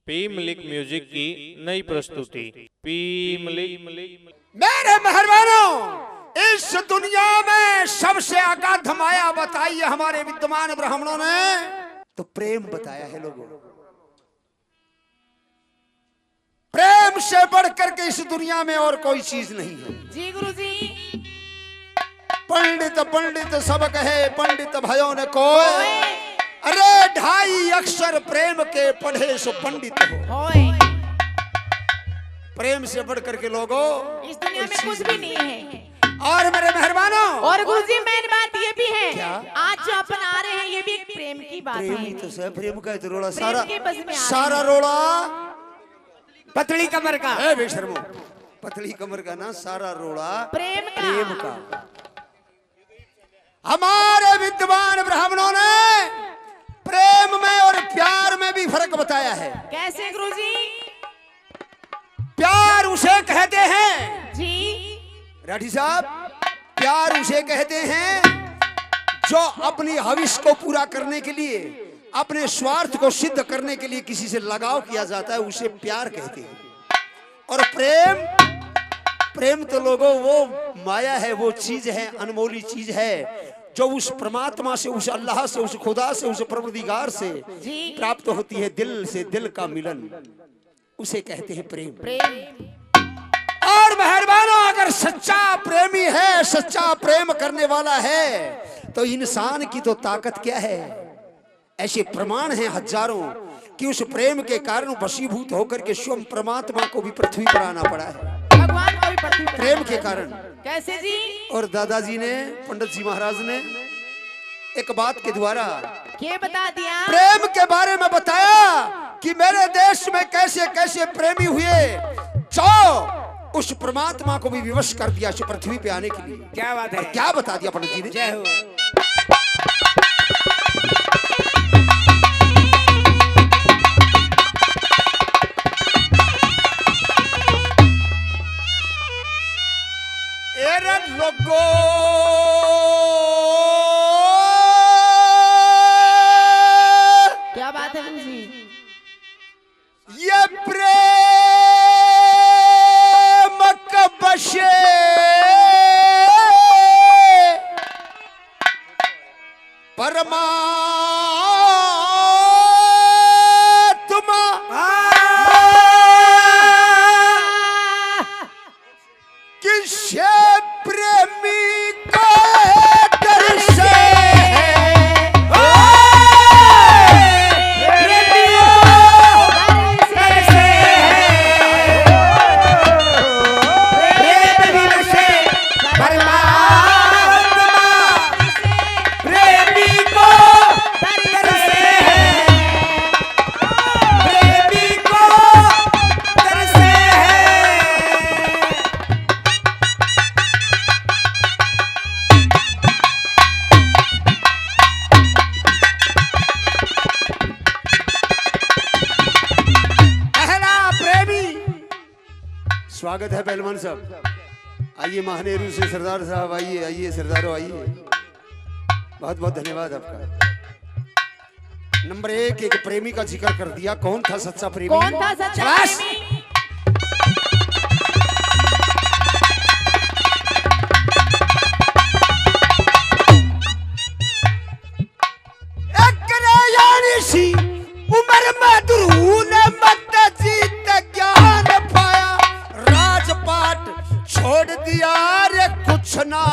P Malik music की नई प्रस्तुति पी मलिक। मेरे मेहरबानों, इस दुनिया में सबसे अगाध माया बताई है हमारे विद्वान ब्राह्मणों ने, तो प्रेम बताया है लोगों। प्रेम से बढ़ करके इस दुनिया में और कोई चीज नहीं है। जी गुरुजी। पंडित पंडित सब कहे, पंडित भयो ने कोई, अरे 2.5 अक्षर प्रेम के पढ़े सो पंडित हो। प्रेम से बढ़ करके लोगों इस दुनिया में कुछ भी नहीं है। और मेरे मेहरबानों, और गुरुजी मेन बात ये भी है, क्या? आज जो अपन आ रहे हैं ये भी एक प्रेम की बात प्रेम है। ही तो है, प्रेम का तो रोड़ा प्रेम के बस में आ सारा रहे रोड़ा पतली कमर का है बेशर्मो। पतली कमर का ना, सारा रोड़ा प्रेम का। प्रेम का। हमारे विद्वान ब्राह्मणों ने प्रेम में और प्यार में भी फर्क बताया है। कैसे गुरुजी? प्यार उसे कहते हैं जी राठी साहब, प्यार उसे कहते हैं जो अपनी हविस को पूरा करने के लिए, अपने स्वार्थ को सिद्ध करने के लिए किसी से लगाव किया जाता है, उसे प्यार कहते हैं। और प्रेम तो लोगों वो माया है, वो चीज है, अनमोली चीज है जो उस परमात्मा से, उस अल्लाह से, उस खुदा से, उस परवरदिगार से प्राप्त होती है। दिल से दिल का मिलन, उसे कहते हैं प्रेम। और मेहरबानों, अगर सच्चा प्रेमी है, सच्चा प्रेम करने वाला है, तो इंसान की तो ताकत क्या है। ऐसे प्रमाण हैं हजारों कि उस प्रेम के कारण वशीभूत होकर के स्वयं परमात्मा को भी पृथ्वी पर आना पड़ा है, भगवान को भी पृथ्वी पर प्रेम के कारण। कैसे जी? और दादाजी ने, पंडित जी महाराज ने एक बात के द्वारा क्या बता दिया? प्रेम के बारे में बताया कि मेरे देश में कैसे कैसे प्रेमी हुए जो उस परमात्मा को भी विवश कर दिया इस पृथ्वी पे आने के लिए। क्या बात है? क्या बता दिया पंडित जी ने? जय हो। लोगो क्या बात है गुरुजी? ये प्रेम कबशे परमात्मा किसे प्रेमी को डर से स्वागत है पहलवान साहब। आइए महानेरू से सरदार साहब, आइए आइए सरदारों आइए। बहुत बहुत धन्यवाद आपका। नंबर 1 एक प्रेमी का जिक्र कर दिया। कौन था सच्चा प्रेमी? कौन था सच्चा प्रेमी? सी उम्र में दुरू ने मत जीत ज्ञान पाया, राजपाट छोड़ दिया रे कुछ ना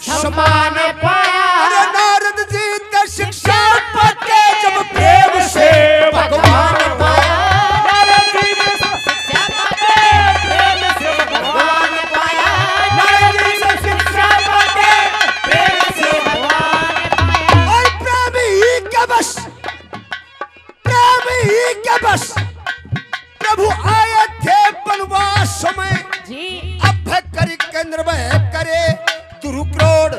समान पाया। अरे नारद जी ने शिक्षा पाके जब प्रेम से भगवान पाया, नारद जी ने शिक्षा पाके प्रेम से भगवान पाया, नारद जी ने शिक्षा पाके प्रेम से भगवान पाया। और प्रेम ही के बस, प्रेम ही के बस प्रभु आए थे वनवास में जी। अब कर केंद्र में करे दुरुक्रोड़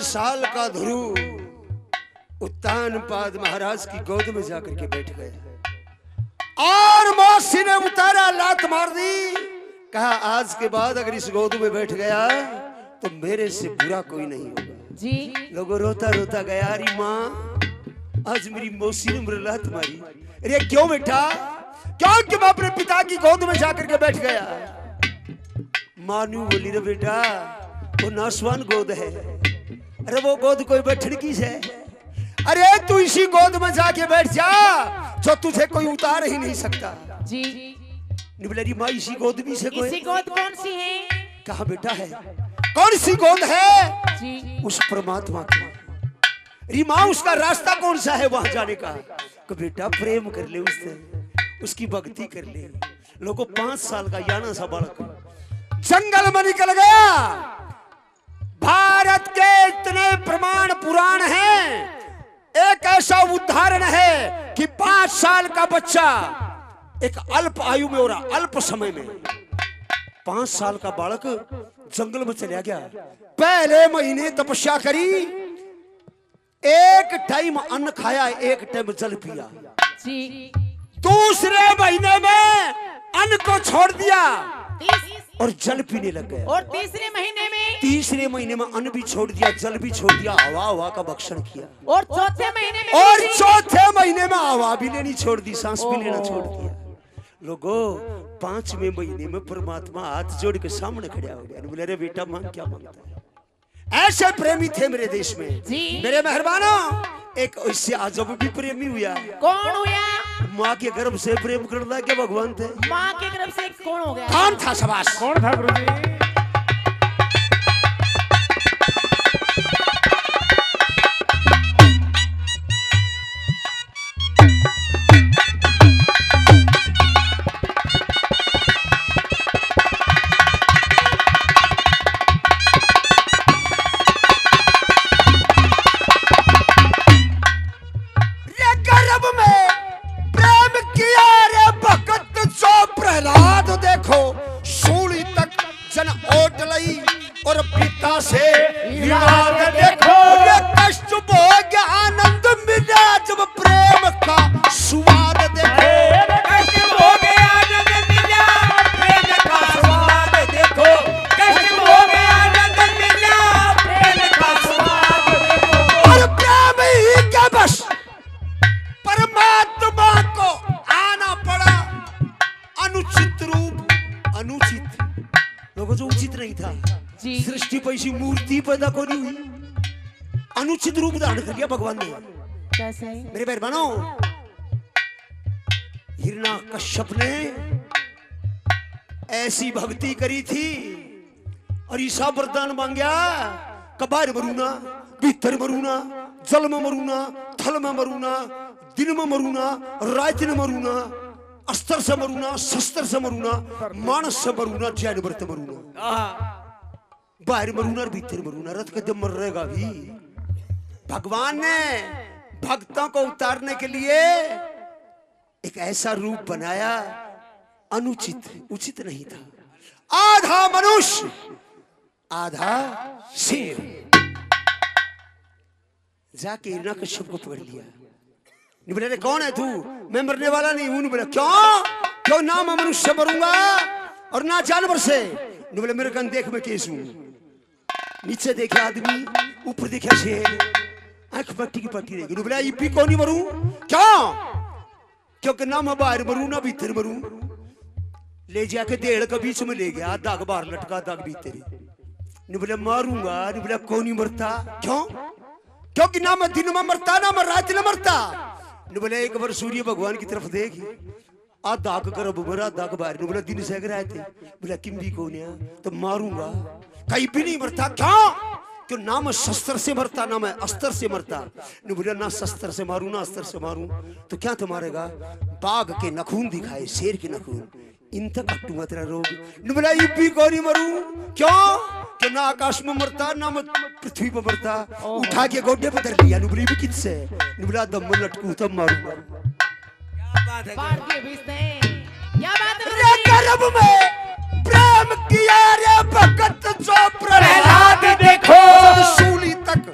साल का ध्रुव उत्तानपाद महाराज की गोद में जाकर के बैठ गया और मौसी ने उतारा, लात मार दी, कहा आज के बाद अगर इस गोद में बैठ गया तो मेरे से बुरा कोई नहीं होगा। जी लोगों रोता रोता गया, अरे माँ आज मेरी मौसी ने मुझे लात मारी। अरे क्यों बेटा, क्यों कि मैं अपने पिता की गोद में जाकर के बैठ गया। मानू बोली, रे बेटा वो नासवान गोद है, अरे वो गोद कोई बैठने की है, अरे तू इसी गोद में जाके बैठ जा जो तुझे कोई उतार ही नहीं सकता। जी निबलेरी माँ इसी गोद में से कोई, इसी गोद कौन सी है? कहा बेटा है, कौन सी गोद है? जी उस परमात्मा की। री माँ उसका रास्ता कौन सा है वहां जाने का? कि बेटा प्रेम कर ले उससे, उसकी भक्ति कर ले। लोगों 5 साल का याना सा बालक जंगल में निकल गया। भारत के इतने प्रमाण पुराण हैं, एक ऐसा उदाहरण है कि 5 साल का बच्चा एक अल्प आयु में और अल्प समय में 5 साल का बालक जंगल में चला गया। पहले महीने तपस्या करी, एक टाइम अन्न खाया, एक टाइम जल पिया। जी दूसरे महीने में अन्न को छोड़ दिया और जल पीने लग गया। और तीसरे महीने में अन्न भी छोड़ दिया, जल भी छोड़ दिया, हवा का भक्षण किया। और चौथे महीने में हवा भी लेनी छोड़ दी, सांस भी लेना छोड़ दिया। लोगों 5वें महीने में परमात्मा हाथ जोड़ के सामने खड़ा हो गया। बोले, अरे बेटा मांग, क्या मांगता है? ऐसे प्रेमी थे मेरे देश में। जी। मेरे मेहरबानों, एक इससे अजब भी प्रेमी हुआ। कौन हुआ? माँ के गर्भ से प्रेम करना क्या भगवान थे? माँ के गर्भ से कौन हो गया? कौन था? शाबाश। कौन था गुरुजी? सृष्टि पैसी मूर्ति पैदा कोनी हुई, अनुचित रूप धारण कर लिया भगवान ने। कैसे? मेरे मेहरबानों, हिरण्यकश्यप ने ऐसी भक्ति करी थी और ईसा वरदान मांगया, कबार मरूना, भीतर मरूना, जल में मरूना, थल में मरूना, दिन में मरूना, रात में मरूना, अस्त्र से मरूना, शस्त्र से मरूना, मानस से मरूना, जानवर से मरूना, बाहर मरूना और भीतर मरूना, रथ के दम मर रहेगा भी। भगवान ने भक्तों को उतारने के लिए एक ऐसा रूप बनाया, अनुचित, उचित नहीं था। आधा मनुष्य आधा शेर। जाके हिरण्यकश्यप को पकड़ लिया। नहीं बोले, कौन है तू? मैं मरने वाला नहीं हूं। बोला, क्यों ना मैं मनुष्य से मरूंगा और ना जानवर से। नहीं बोले, मेरे कन देख, मैं केस हूं। नीचे देखे आदमी, ऊपर देखा शेर, आंख पट्टी की पट्टी रहेगी। बोला, ये भी कौन ही मरूं? क्योंकि ना मैं बाहर मरूं ना भीतर मरूं। ले जाके देड़ के बीच में ले गया, दाग बाहर लटका, दाग भीतर। नहीं बोले, मारूंगा। नहीं बोला, कौन नहीं मरता? क्योंकि ना मैं दिन में मरता ना मैं रात में मरता। नहीं बोले, एक बार सूर्य भगवान की तरफ देख, आ दाग कर बुमरा, दाग बाहर। नहीं बोला, दिन से अगर आए थे। बोला, किम भी कौन है? तो मारूंगा। कहीं भी नहीं मरता। क्यों ना मैं शस्त्र से मरता ना मैं अस्त्र से मरता। नहीं बोला, ना शस्त्र से मारूं ना अस्त्र से मारूं तो क्या तुम्हारेगा? बाघ के नखून दिखाए, शेर के नखून, इन तक कटूंगा तेरा रोग। नहीं बोला, ये भी कौन ही मरूं? क्यों ना आकाश में मरता ना मैं पृथ्वी पर मरता। उठा के गोड्डे पे धर लिया। नहीं बोली, भी किससे? नहीं बोला, दम में लटकूं तब मारूंगा। क्या बात है? क्या बात है? गर्भ में प्रेम किया रे भगत जो प्रहलाद देखो, सूली तक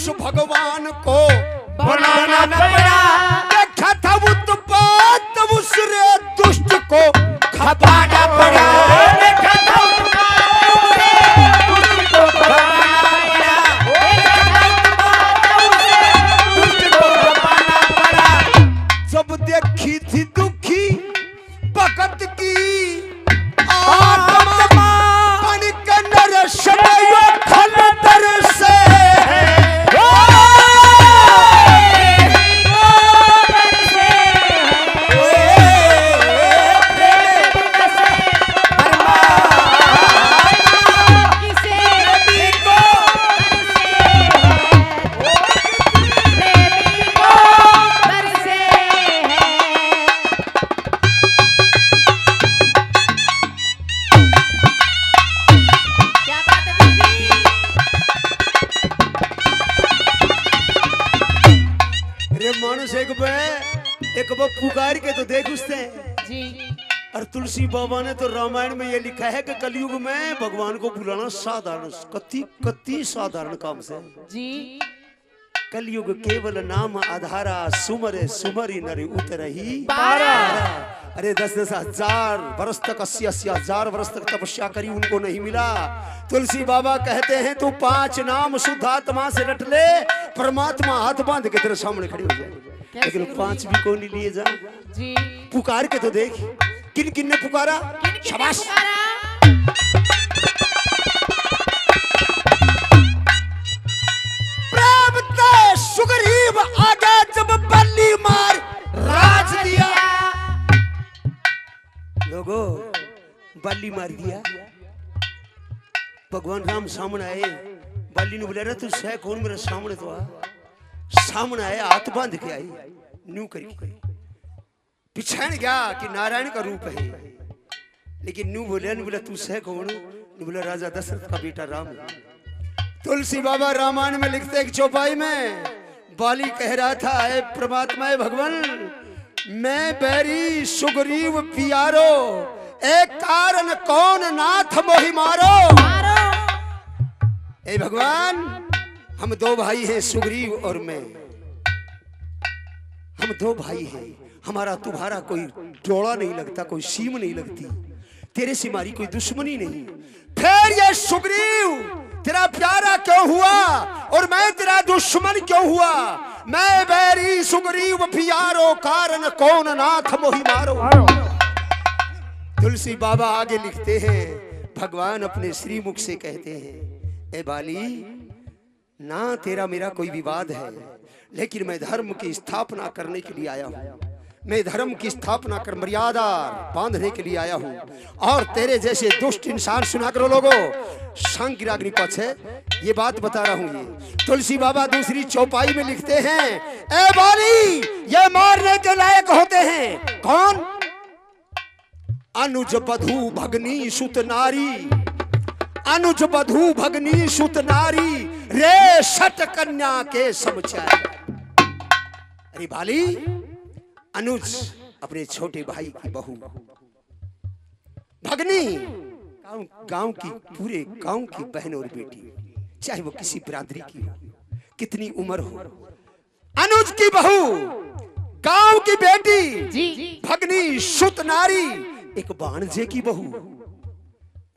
उस भगवान को बनाना पड़ा। देखा था उत्पात उस रे दुष्ट को खपाना पड़ा। देखा था उसे, उसको खपाना पड़ा। देखा था उसे, उसको खपाना पड़ा। जब देखी थी दुखी भगत की आत्मा मन के नरशन खलतर से मानुष एक बार पुकार के तो देख उससे जी और तुलसी बाबा ने तो रामायण में ये लिखा है कि कलयुग में भगवान को बुलाना साधारण कति साधारण काम से जी कलयुग केवल नाम आधारा सुमरे सुमरी नरे उतरही अरे 10-10 हजार वर्ष तक 80-80 हजार वर्ष तक तपस्या करी उनको नहीं मिला। तुलसी बाबा कहते हैं तू 5 नाम शुद्ध आत्मा से रट ले परमात्मा हाथ बांध के तेरे सामने खड़ी हो जाए। लेकिन 5 भी कौन नहीं लिए जा जी पुकार के तो देख किन किन ने पुकारा। शाबाश प्रेम ते सुग्रीव आगे जब बल्ली मार राज दिया लोगो बल्ली मार दिया। भगवान राम सामने आए बल्ली ने बोला तू सह कौन मेरे सामने तो आ सामने आया हाथ बांध के आई न्यू करी पिछाड़ गया कि नारायण का रूप है लेकिन न्यू बोला तू सह कौन बोला राजा दशरथ का बेटा राम। तुलसी बाबा रामायण में लिखते एक चौपाई में बाली कह रहा था हे परमात्मा भगवान मैं बैरी सुग्रीव पियारो एक कारण कौन नाथ मोहि मारो। ए भगवान हम 2 भाई हैं सुग्रीव और मैं हम 2 भाई हैं हमारा तुम्हारा कोई डोड़ा नहीं लगता कोई सीम नहीं लगती तेरे से हमारी कोई दुश्मनी नहीं। फिर ये सुग्रीव तेरा प्यारा क्यों हुआ और मैं तेरा दुश्मन क्यों हुआ। मैं बैरी सुग्रीव पियारो कारण कौन नाथ मोहि मारो। तुलसी बाबा आगे लिखते हैं भगवान अपने श्रीमुख से कहते हैं ए बाली ना तेरा मेरा कोई विवाद है लेकिन मैं धर्म की स्थापना करने के लिए आया हूं। मैं धर्म की स्थापना कर मर्यादा बांधने के लिए आया हूं और तेरे जैसे दुष्ट इंसान सुना करो लोगो सांगिराग्नि पक्ष है ये बात बता रहा हूं। ये तुलसी बाबा दूसरी चौपाई में लिखते हैं ए बाली ये मारने के लायक होते हैं कौन अनुज बधू भगनी सुत नारी अनुज बधू भगनी सुत नारी रे सट कन्या के समचाए। अरे बाली अनुज अपने छोटे भाई की बहू भगनी गांव की पूरे गांव की बहन और बेटी चाहे वो किसी बिरादरी की हो कितनी उम्र हो अनुज की बहू गांव की बेटी जी भगनी सुत नारी एक बाणजे की बहू।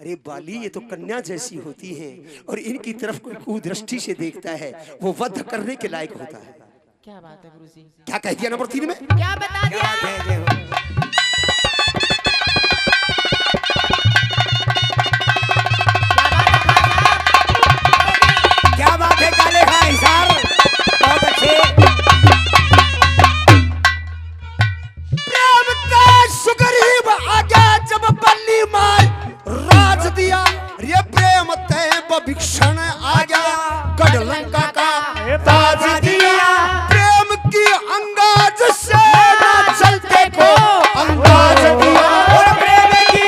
अरे बाली ये तो कन्या जैसी होती हैं और इनकी तरफ कोई कुदृष्टि से देखता है वो वध करने के लायक होता है। क्या बात है गुरुजी क्या कह दिया नंबर 3 में क्या बता दिया। क्या बात है काले भाई साहब बहुत अच्छे। प्रेम तेज सुग्रीव आगे जब बल्ली मार राज दिया ये प्रेम तैब भीषण आ गया गढ़ लंका का ताज दिया। प्रेम की अंगाज से ना चलते को अंदाज दिया और प्रेम की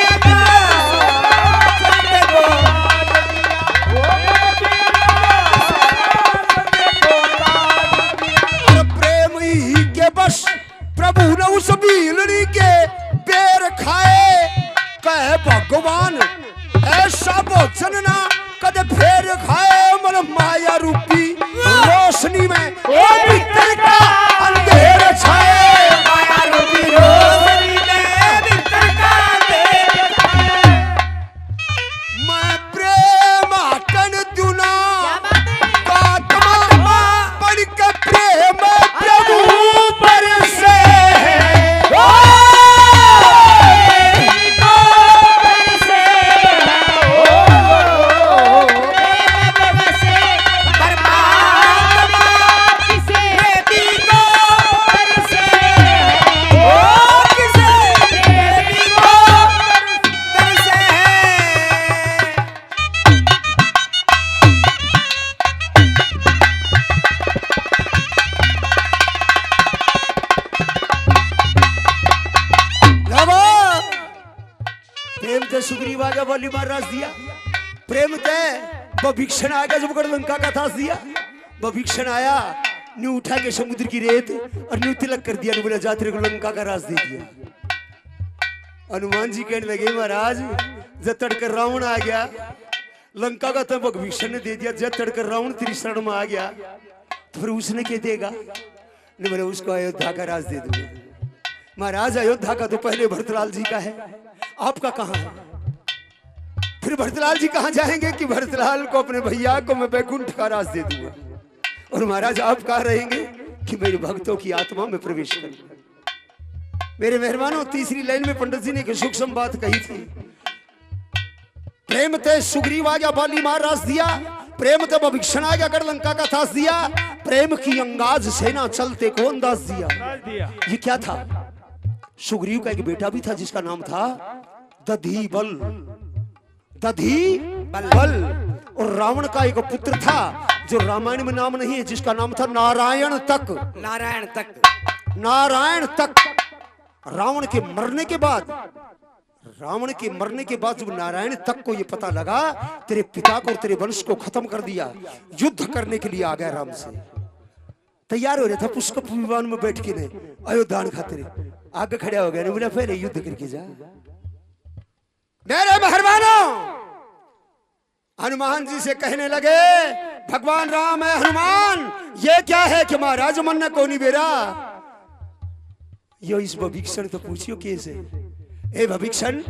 और प्रेम ही के बस प्रभु ने उस बीलड़ी के पैर खाए कहे भगवान ऐसा भोजन ना कदे फेर खाए मन माया रूपी रोष रोशनी में ओ भीतर का अंधेर छाए, माया रूपी रोशनी में भीतर का अंधेर छाए। मैं प्रेम हटन दुना क्या बात है? आत्मा पढ़ के प्रेम प्रभु बरसे प्रेम ते सुग्रीव आगे बोली महाराज दिया, प्रेम ते बभीक्षण आगे जब कर लंका का थास दिया, बभीक्षण आया न्यू उठा के समुद्र की रेत और न्यू तिलक कर दिया, बोला जा तेरे को लंका का राज दे दिया। हनुमान जी कहने लगे महाराज जब तड़कर रावण आ गया लंका का तो बभीक्षण ने दे दिया, जब तड़कर रावण तेरी शरण में आ गया तो फिर उसने क्या देगा? ने बोले उसको अयोध्या का राज दे दूंगा। महाराज अयोध्या का तो पहले भरतलाल जी का है, आपका कहां है? फिर भरतलाल जी कहां जाएंगे कि भरतलाल को अपने भैया को मैं बैकुंठ का राज दे दूंगा। और महाराज आप कहां रहेंगे कि मेरे भक्तों की आत्मा में प्रवेश करूंगा। मेरे मेहरबानों तीसरी लाइन में पंडित जी ने एक सूक्ष्म बात कही थी, प्रेम ते सुग्रीव आ गया बाली मार रास दिया, प्रेम ते बभीक्षण आ गया कर लंका का थास दिया, प्रेम की अंगाज सेना चलते को अंदाज दिया। ये क्या था? सुग्रीव का एक बेटा भी था जिसका नाम था दधीबल, दधीबल। और रावण का एक पुत्र था जो रामायण में नाम नहीं है, जिसका नाम था नारायण तक। नारायण तक, नारायण तक। रावण के मरने के बाद, रावण के मरने के बाद जब नारायण तक को ये पता लगा तेरे पिता को और तेरे वंश को खत्म कर दिया, युद्ध करने के लिए आ गया राम से, तैयार हो रहा था पुष्पक विमान में बैठ के ने अयोध्या खातिर आगे खड़ा हो गया, बोला पहले युद्ध करके जा। मेरे मेहरबानों हनुमान जी से कहने लगे भगवान राम है हनुमान, ये क्या है कि महाराज मन को नहीं बेरा। यो इस भविक्षण तो पूछियो कैसे, ए भविक्षण,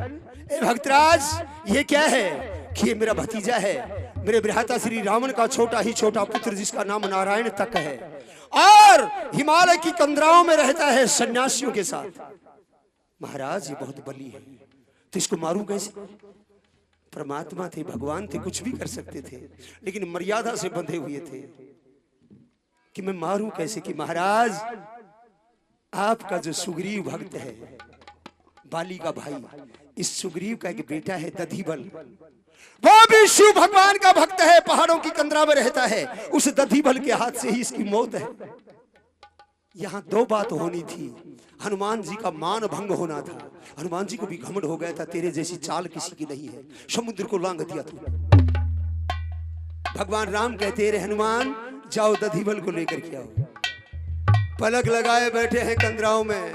ए भक्तराज, ये क्या है कि ये मेरा भतीजा है, मेरे भ्राता श्री रावण का छोटा ही छोटा पुत्र जिसका नाम नारायण तक है, और हिमालय की कंदराओं में रहता है सन्यासियों के साथ। महाराज ये बहुत बली है, तो इसको मारूं कैसे? परमात्मा थे, भगवान थे, कुछ भी कर सकते थे, लेकिन मर्यादा से बंधे हुए थे कि मैं मारूं कैसे? कि महाराज आपका जो सुग्रीव भक्त है, बाली का भाई, इस सुग्रीव का एक बेटा है दधीबल, वो भी शिव भगवान का भक्त है, पहाड़ों की कंदरा में रहता है, उस दधीबल के हाथ से ही इसकी मौत है। यहां दो बात होनी थी, हनुमान जी का मान भंग होना था, हनुमान जी को भी घमंड हो गया था, तेरे जैसी चाल किसी की नहीं है, समुद्र को लांग दिया तू। भगवान राम कहते रहे हनुमान जाओ दधीबल को लेकर के आओ। पलक लगाए बैठे हैं कंदराओं में,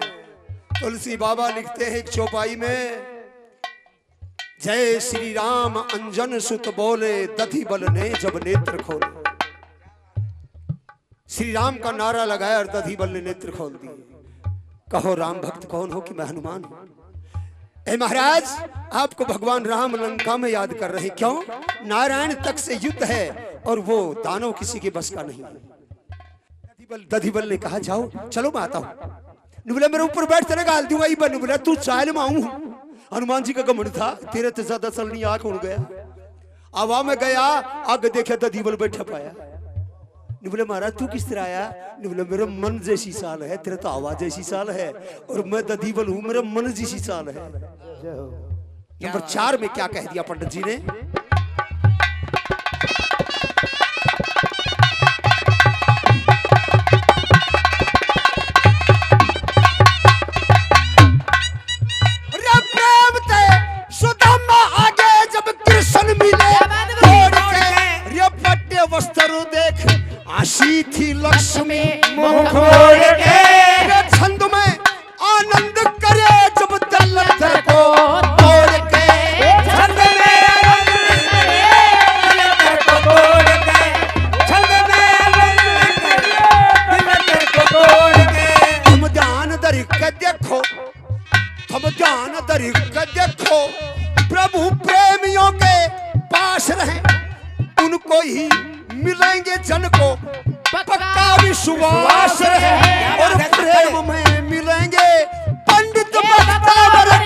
तुलसी बाबा लिखते हैं एक चौपाई में, जय श्री राम अंजन सुत बोले दधीबल ने जब नेत्र खोले। श्री राम का नारा लगाया और दधीबल ने नेत्र खोल दिए। कहो राम भक्त कौन हो? कि मैं हनुमान हूं। ए महाराज आपको भगवान राम लंका में याद कर रहे, क्यों? नारायण तक से युद्ध है और वो दानव किसी के बस का नहीं है। दधीबल ने कहा जाओ, चलो मैं आता हूं। बोला मेरे ऊपर बैठ तेरे गाल दूंगा, बोला तू चाल में आऊं। हनुमान जी का घमंड था, तेरे तो ज्यादा चलनी आंख उड़ गया। आवा में गया, आगे देखा दधीबल बैठा पाया। बोले महाराज तू किस तरह आया? बोले मेरा मन जैसी साल है, तेरा तो आवाज जैसी साल है, और मैं दधीबल हूं, मेरा मन जैसी साल है। नंबर 4 में क्या कह दिया पंडित जी ने? आशी थी लक्ष्मी मुख खोल के, छंद में आनंद करे जब दल्लत को तोड़ के, छंद में आनंद करे दल्लत को तोड़ के, छंद में आनंद भर कर देखो प्रभु प्रेमियों के पास रहे उनको ही मिलेंगे जन को पक्का विश्वास है और प्रेम में मिलेंगे पंडित बख्तावर